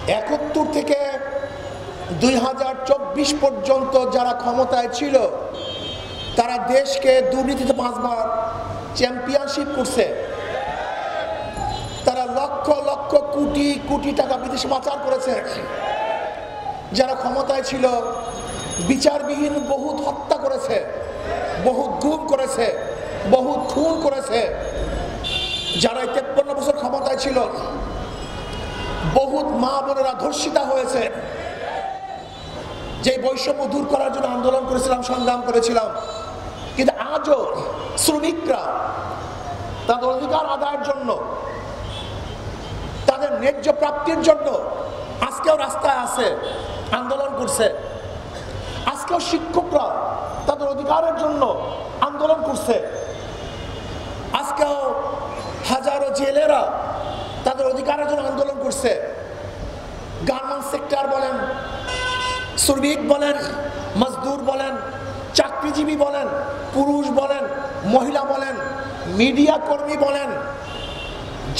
71 থেকে 2024 পর্যন্ত যারা ক্ষমতায় ছিল তারা দেশকে দুর্নীতিতে 5 বার চ্যাম্পিয়নশিপ করছে। তারা লক্ষ লক্ষ কোটি কোটি টাকা বিদেশে পাচার করেছে। যারা ক্ষমতায় ছিল বিচারবিহীন বহুত হত্যা করেছে, বহুত গুম করেছে, বহুত খুন করেছে। যারা 53 বছর ক্ষমতায় ছিল বহুত মা বোনেরা ধর্ষিতা হয়েছে। যে বৈষম্য দূর করার জন্য আন্দোলন করেছিলাম, সংগ্রাম করেছিলাম, কিন্তু আজও শ্রমিকরা তাদের অধিকার আদায়ের জন্য, তাদের ন্যায্য প্রাপ্তির জন্য আজকেও রাস্তায় আছে, আন্দোলন করছে। আজকেও শিক্ষকরা তাদের অধিকারের জন্য আন্দোলন করছে। আজকেও হাজারো জেলেরা তাদের অধিকারের জন্য আন্দোলন করছে। গার্মেন্টস সেক্টর বলেন, শ্রমিক বলেন, মজদুর বলেন, চাকরিজীবী বলেন, পুরুষ বলেন, মহিলা বলেন, মিডিয়া কর্মী বলেন,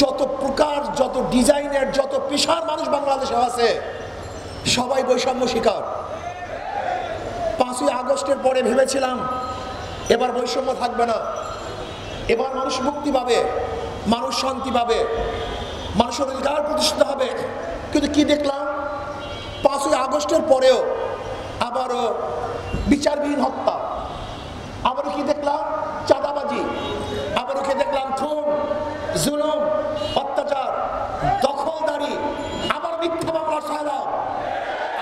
যত প্রকার, যত ডিজাইনের, যত পেশার মানুষ বাংলাদেশে আছে সবাই বৈষম্য শিকার। 5ই আগস্টের পরে ভেবেছিলাম এবার বৈষম্য থাকবে না, এবার মানুষ মুক্তি পাবে, মানুষ শান্তি পাবে, মানুষের অধিকার প্রতিষ্ঠিত হবে। কিন্তু কি দেখলাম, 5ই আগস্টের পরেও আবারও বিচারবিহীন হত্যা, আবারও কি দেখলাম চাঁদাবাজি, আবারও কি দেখলাম খুন, জুলুম, অত্যাচার, দখলদারি, আবার মিথ্যা মামলার সায়লাভ,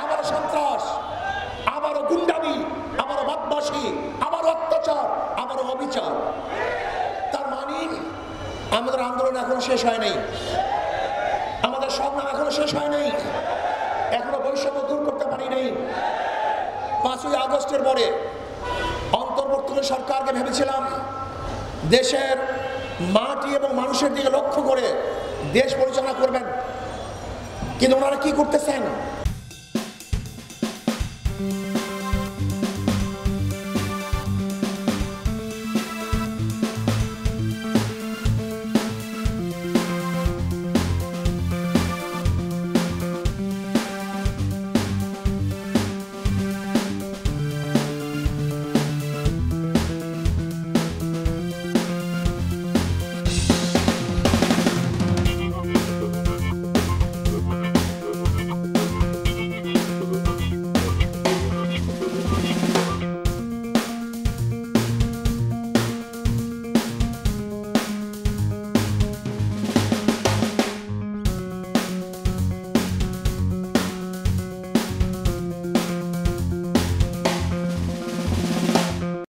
আবারও সন্ত্রাস, আবারও গুন্ডামি, আবারও বদমাশি, আবারও অত্যাচার, আবারও অবিচার। তার মানে আমাদের আন্দোলন এখনো শেষ হয় নাই, আমাদের সংগ্রাম এখনো শেষ হয় নাই, এখনো বৈষম্য দূর করতে পারি নাই। 5ই আগস্টের পরে অন্তর্বর্তীকালীন সরকারকে ভেবেছিলাম দেশের মাটি এবং মানুষের দিকে লক্ষ্য করে দেশ পরিচালনা করবেন, কিন্তু ওনারা কি করতেছেন?